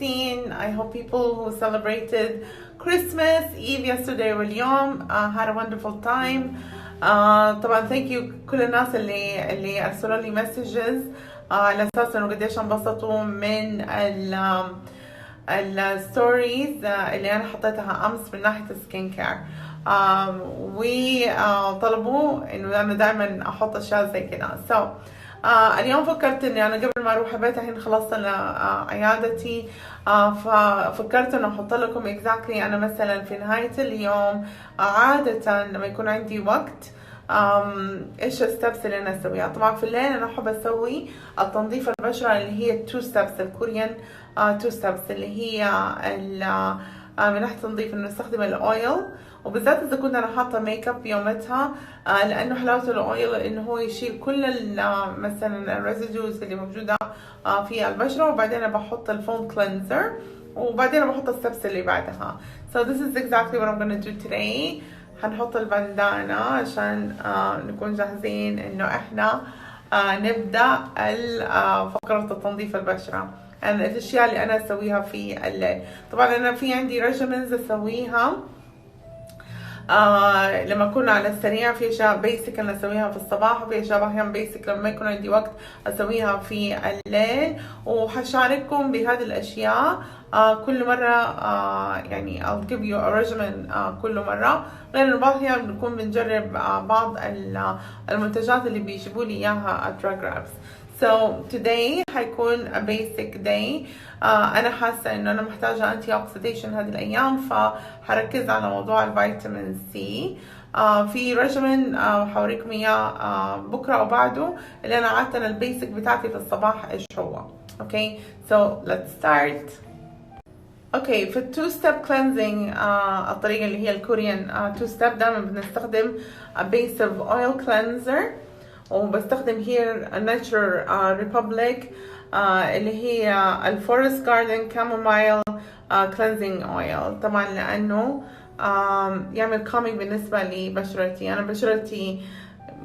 I hope people who celebrated Christmas Eve yesterday واليوم had a wonderful time. طبعا thank you كل الناس اللي ارسلوا لي messages على اساس انه قديش انبسطوا من الستوريز اللي انا حطيتها امس من ناحيه السكين كير، وطلبوا انه انا دائما احط اشياء زي كده. اليوم فكرت اني انا قبل ما اروح البيت الحين خلصت عيادتي، ففكرت انه احط لكم exactly انا مثلا في نهاية اليوم عادة لما يكون عندي وقت ايش الستبس اللي انا اسويها. طبعا في الليل انا احب اسوي التنظيف البشرة اللي هي 2 steps الكوريان 2 steps اللي هي من ناحية تنظيف انه نستخدم الاويل، وبالذات اذا كنت انا حاطه ميك اب يومتها، لانه حلاوه الاويل انه هو يشيل كل مثلا الريزيدوز اللي موجوده في البشره، وبعدين انا بحط الفوم كلينزر، وبعدين انا بحط الستبس اللي بعدها. So this is exactly what I'm gonna do today. هنحط البندانه عشان نكون جاهزين انه احنا نبدا فقره التنظيف البشره. الاشياء اللي انا اسويها في الليل، طبعا انا في عندي ريجيمنز اسويها لما اكون على السريع، في اشياء بيسك انا اسويها في الصباح، وفي اشياء احيانا بيسك لما يكون عندي وقت اسويها في الليل، وحشارككم بهذه الاشياء كل مره. يعني I'll give you a regimen كل مره، غير انه بعض الاحيان بنكون بنجرب بعض المنتجات اللي بيجيبوا لي اياها DrLillian's. So today هيكون a basic day. أنا حاسة إنه أنا محتاجة أنتي أوكسيديشن هذه الأيام، فحركز على موضوع الفيتامين سي. في ريجيمن حوريكم إياه بكرة أو بعده، اللي أنا عادة البيسك بتاعتي في الصباح إيش هو. Okay, so let's start. اوكي، في التو ستيب كلينزينج الطريقة اللي هي الكوريان تو ستيب دائما بنستخدم بيسيف اويل كلينزر، وبستخدم هير ناتشر ريبابليك اللي هي الفورست جاردن كامومايل كلينزينج اويل، طبعا لانه يعمل كومينج بالنسبة لبشرتي. انا بشرتي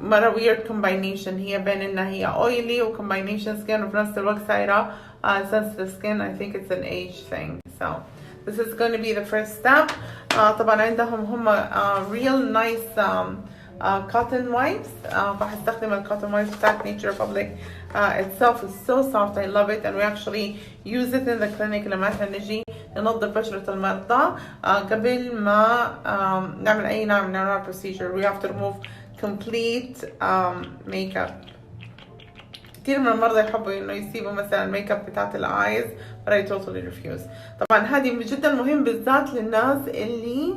مرة ويرد كومباينيشن، هي بين انها هي اويلي وكومباينيشن سكين، وفي نفس الوقت صايرة sensitive skin. I think it's an age thing. So this is going to be the first step. طبعا عندهم هم real nice cotton wipes. فهستخدم الكوتن وايبس بتاعت Nature Republic. Itself is so soft. I love it, and we actually use it in the clinic لما احنا نجي ننظف بشرة المرضى قبل ما نعمل أي نوع من أنواع procedure. We have to remove complete makeup. كثير من المرضى يحبوا انه يسيبوا مثلا الميك اب بتاعت الايز، but I totally refuse. طبعا هذه جدا مهم بالذات للناس اللي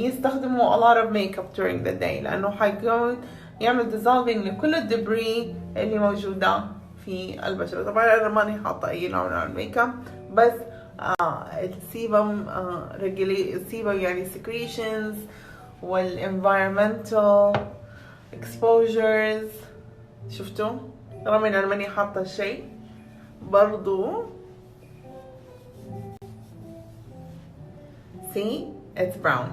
يستخدموا a lot of makeup during the day، لانه حيكون يعمل dissolving لكل الدبري اللي موجودة في البشرة. طبعا انا ماني حاطة اي نوع من الميك اب، بس السيبم السيبم يعني secretions والenvironmental exposures. شفتوا؟ رغم ان انا ماني حاطه شيء برضو see it's brown.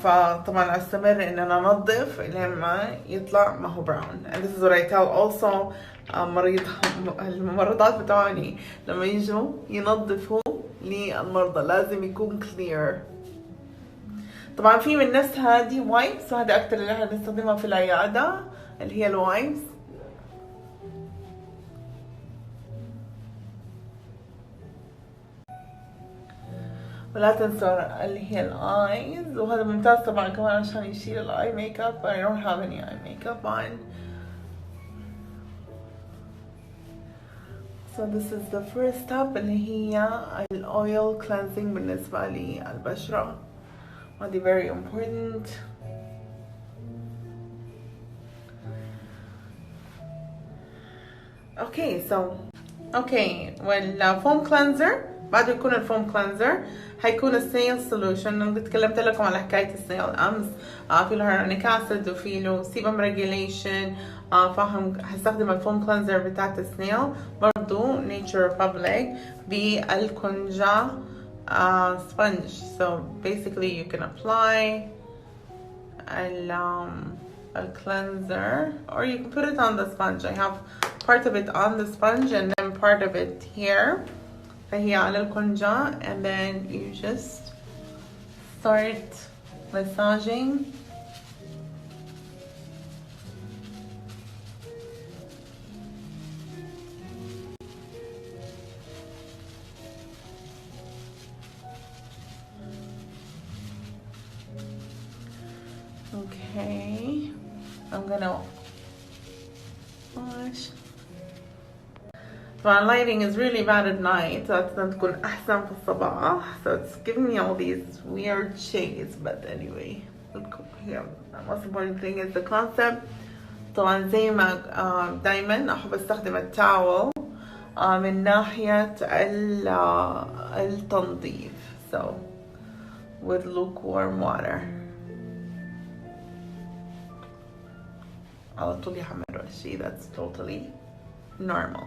فطبعا استمر ان انا انظف لما يطلع ما هو brown. And this is what I tell also الممرضات بتوعاني لما يجوا ينظفوا للمرضى لازم يكون clear. طبعا في من نفس هذه وايبس، وهذا اكتر اللي احنا بنستخدمها في العيادة اللي هي الوايبس. ولا تنسوا اللي هي الايز، وهذا ممتاز طبعا كمان عشان يشيل الاي ميك اب. I don't have any eye makeup on. So this is the first step اللي هي الاويل كلينزينج بالنسبة للبشرة، وهذه very important. اوكي والفوم كلينزر بعد يكون الفوم كلينزر هيكون السنيل سولوشن. انا تكلمت لكم على حكايه السنيل امس. في له هيرونيك اسيد وفي له سيبم ريجيليشن. فهم هستخدم الفوم كلينزر بتاعت السنيل برضو نيتشر ريبابليك بالكونجا sponge. So basically you can apply a cleanser, or you can put it on the sponge. I have part of it on the sponge and then part of it here. فهي على الكونجا and then you just start massaging. Okay, I'm gonna wash. My lighting is really bad at night, so لازم تكون أحسن في الصباح. So it's giving me all these weird shades, but anyway, yeah, the most important thing is the concept. طبعا زي ما دايما أحب أستخدم التاول من ناحية التنظيف. So with lukewarm water. على طول يحملوا هالشي. That's totally normal.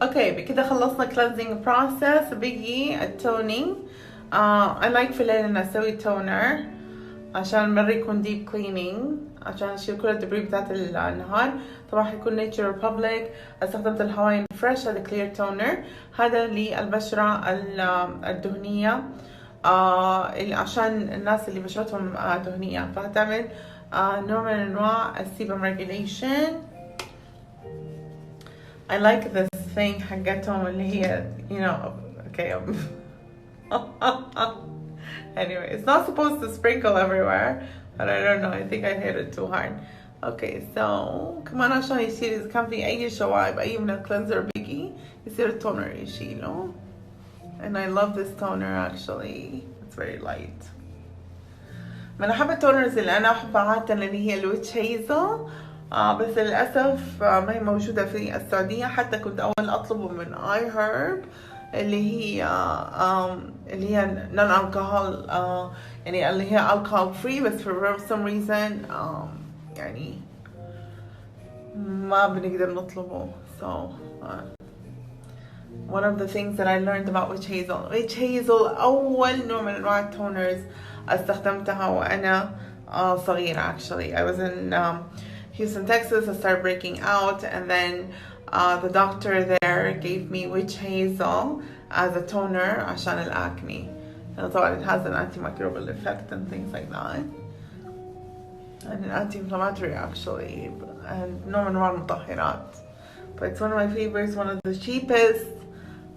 اوكي بكده خلصنا cleansing process. بيجي التونينج. I like في الليل ان اسوي تونر عشان مرة يكون deep cleaning عشان اشيل كل الدبري بتاعت النهار. طبعا حيكون Nature Republic. استخدمت الهواين فريش هذا كلير تونر. هذا للبشرة الدهنية عشان الناس اللي بشرتهم دهنية فهتعمل نوع من انواع السيبم regulation. I like this thing حقتهم اللي هي you know okay anyway it's not supposed to sprinkle everywhere but I don't know I think I hit it too hard. Okay so كمان عشان يصير إذا كان في أي شوائب أي من الكلينزر بيجي يصير التونر يشيله. And I love this toner actually. It's very light. من أحب التونرز اللي أنا أحبها عادة اللي هي الويتش هيزل بس للأسف ما هي موجودة في السعودية. حتى كنت أول أطلبه من اي هيرب اللي هي non alcohol يعني اللي هي alcohol free بس for some reason يعني ما بنقدر نطلبه. So one of the things that I learned about witch hazel أول نوع من أنواع التونرز استخدمتها وأنا صغيرة. Actually I was in Houston, Texas. I started breaking out and then the doctor there gave me witch hazel as a toner عشان الأكني. And طبعا it has an antimicrobial effect and things like that and an anti-inflammatory actually and نوع من أنواع المطهرات. But it's one of my favorites, one of the cheapest.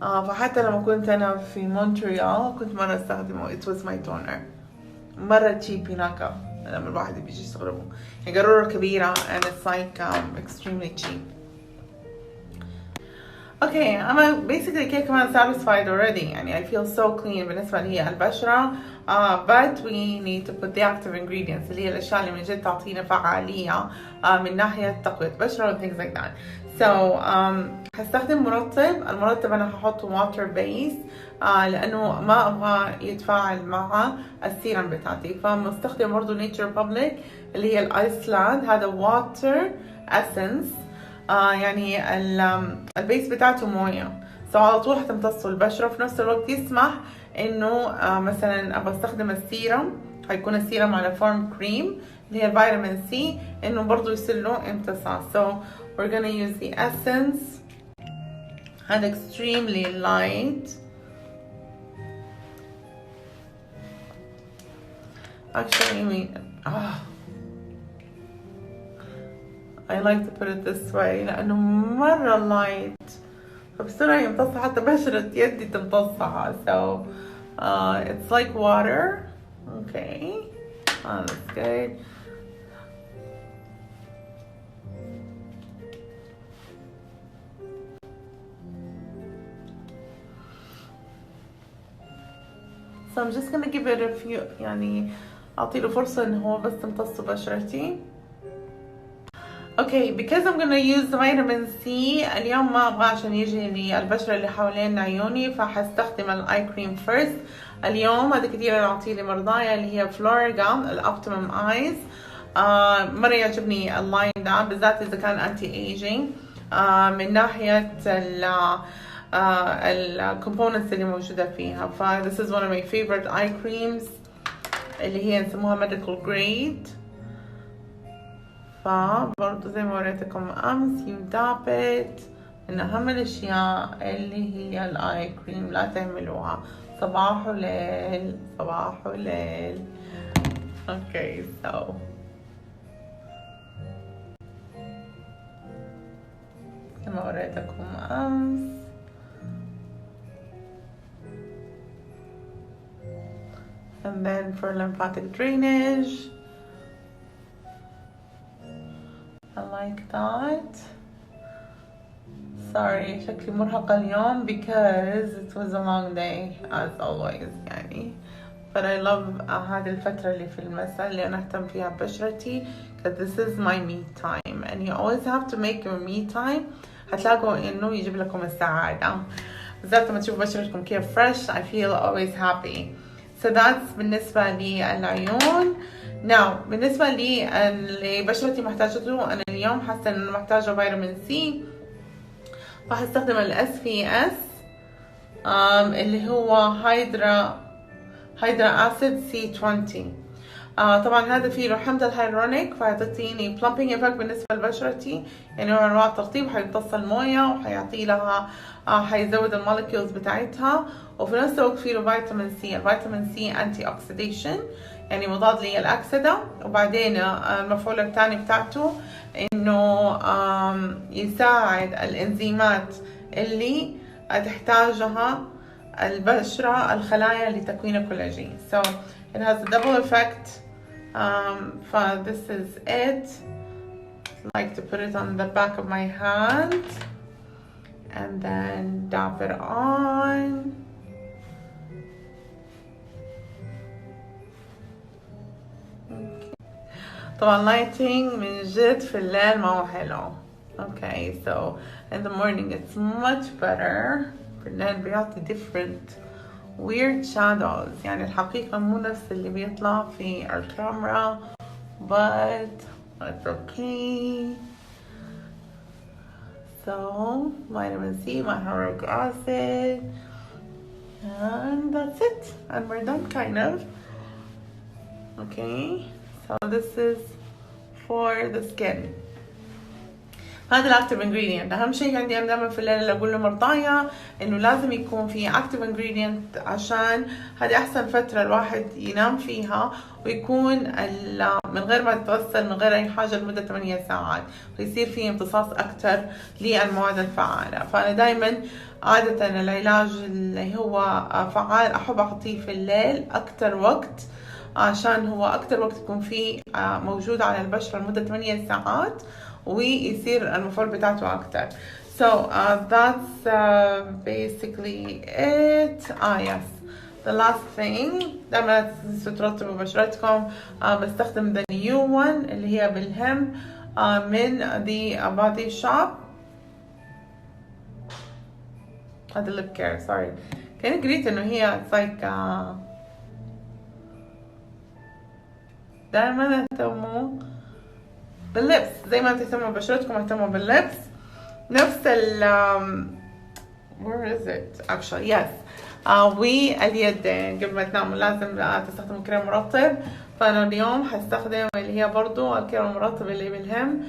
فحتى لما كنت أنا في مونتريال كنت مرة استخدمه. It was my toner. مرة cheap هناك لما الواحد بيجي يستخدمه يعني قارورة كبيرة and it's like extremely cheap. Okay I'm basically كده كمان satisfied already يعني I feel so clean بالنسبة لي البشرة but we need to put the active ingredients اللي هي الأشياء اللي من جد تعطينا فعالية من ناحية تقوية البشرة and things like that. So هستخدم مرطب. المرطب أنا هحطه water base لأنه ما أبغى يتفاعل مع السيرم بتاعتي. فمستخدم برضو Nature Republic اللي هي الأيسلاند. هذا water essence يعني البيس بتاعته موية. So على طول هتمتصه البشرة في نفس الوقت يسمح إنه مثلا أبغى أستخدم السيرم هيكون السيرم على فورم كريم اللي هي الفيتامين سي إنه برضو يصير له امتصاص. So we're gonna use the essence. هذا extremely light. Actually, I mean, I like to put it this way لأنه مرة light فبسرعة يمتص حتى بشرة يدي تمتصها. So it's like water. Okay, that's good. So I'm just gonna give it a few يعني أعطيله فرصة إنه هو بس تمتص بشرتي. Okay, because I'm gonna use the vitamin C اليوم ما أبغى عشان يجي لي البشرة اللي حوالين عيوني فحستخدم الآي كريم first. اليوم هذا كتير أنا أعطيه لمرضايا اللي هي فلوريجام الأوبتيمم آيز. مرة يعجبني اللاين ده بالذات إذا كان أنتي ايجينج من ناحية الكومبوننتس اللي موجودة فيها. ف this is one of my favorite eye creams اللي هي نسموها medical grade. فبرضو زي ما وريتكم أمس you dab it إن أهم الأشياء اللي هي الآي كريم لا تعملوها صباح وليل صباح وليل. Okay, so كما وريتكم أمس. And then for lymphatic drainage, I like that. Sorry شكلي مرهقة اليوم because it was a long day as always يعني. But I love هذه الفترة اللي في المساء اللي أنا أهتم فيها ببشرتي because this is my me time and you always have to make your me time. هتلاقوا إنه يجيب لكم السعادة بالذات لما تشوفوا بشرتكم كيف fresh. I feel always happy. So that's بالنسبة للعيون. Now بالنسبة اللي بشرتي محتاجته أنا اليوم حاسة إنه محتاجة فيتامين سي، فهستخدم ال SPS اللي هو هيدرا اسيد C20. طبعا هذا فيه له حمض الهيالورونيك فهتعطيني plumping effect بالنسبة لبشرتي، يعني نوع انواع الترطيب، حيمتص الموية وحيعطي لها حيزود المولكيولز بتاعتها، وفي نفس الوقت فيه له فيتامين سي. الفيتامين سي انتي اوكسيديشن يعني مضاد للأكسدة، وبعدين المفعول الثاني بتاعته انه يساعد الانزيمات اللي تحتاجها البشرة الخلايا لتكوين الكولاجين. So it has a double effect. This is it. I like to put it on the back of my hand and then dab it on. طبعا lighting من جد في الليل ما هو حلو. Okay, so in the morning it's much better. في الليل بيعطي different weird shadows، يعني الحقيقة مو نفس اللي بيطلع في الكاميرا but it's okay. So vitamin C, my hyaluronic acid, and that's it, and we're done kind of. Okay, so this is for the skin. هذا الاكتيف انجريدينت. اهم شيء عندي انا دائما في الليل اللي اقول لمرضايا انه لازم يكون في اكتيف انجريدينت عشان هذه احسن فتره الواحد ينام فيها ويكون من غير ما يتغسل من غير اي حاجه لمده 8 ساعات ويصير في امتصاص اكثر للمواد الفعاله. فانا دائما عاده العلاج اللي هو فعال احب اعطيه في الليل اكثر وقت عشان هو اكثر وقت يكون فيه موجود على البشره لمده 8 ساعات ويصير المفعول بتاعته أكتر. So that's basically it. Yes, the last thing لما ترطبوا بشرتكم بستخدم the new one اللي هي بالهم من the body shop. هذا lip care. sorry كان قريت إنه هي it's like دائما اهتموا باللبس زي ما تهتموا ببشرتكم اهتموا باللبس. نفس where is it actually yes واليدين قبل ما تناموا لازم تستخدموا كريم مرطب. فانا اليوم هستخدم اللي هي برضو الكريم المرطب اللي بالهم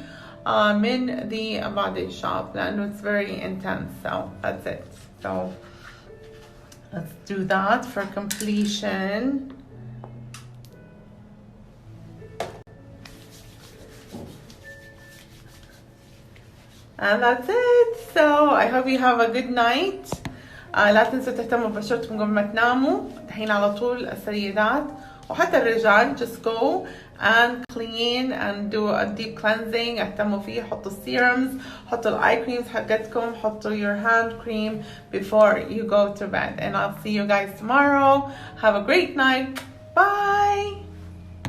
من the body shop لانه it's very intense. So that's it. So let's do that for completion. And that's it. So I hope you have a good night. لا تنسوا تهتموا ببشرتكم قبل ما تناموا. الحين على طول السيدات وحتى الرجال just go and clean and do a deep cleansing. اهتموا فيه. حطوا السيرمز، حطوا الاي كريمز حقتكم، حطوا your hand cream before you go to bed. And I'll see you guys tomorrow. Have a great night. Bye.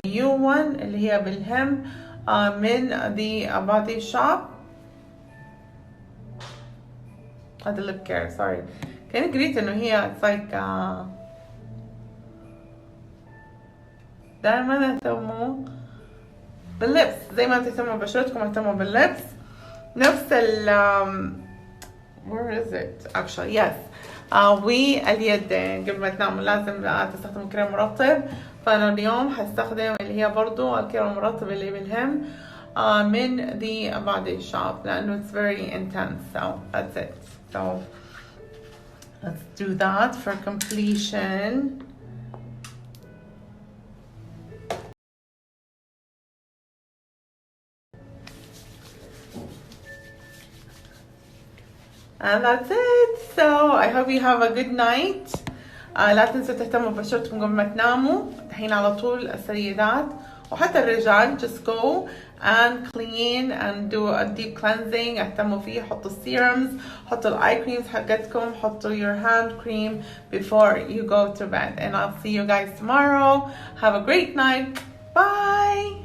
New one اللي هي بالهم من the body shop. هذا lip care. sorry كان قريت انه هي it's like دائما اهتموا باللبس زي ما تهتموا ببشرتكم اهتموا باللبس. نفس where is it actually yes واليدين قبل ما تناموا لازم تستخدموا كريم مرطب. فانا اليوم هستخدم اللي هي برضو الكريم المرطب اللي بالهم من the body shop لأنه it's very intense. So that's it. So let's do that for completion. And that's it. So I hope you have a good night. لا تنسوا تهتموا ببشرتكم قبل ما تناموا. الحين على طول السيدات وحتى الرجال just go and clean and do a deep cleansing. اهتموا فيه. حطوا السيرمز، حطوا الاي كريمز حقتكم، حطوا your hand cream before you go to bed. And I'll see you guys tomorrow. Have a great night. Bye.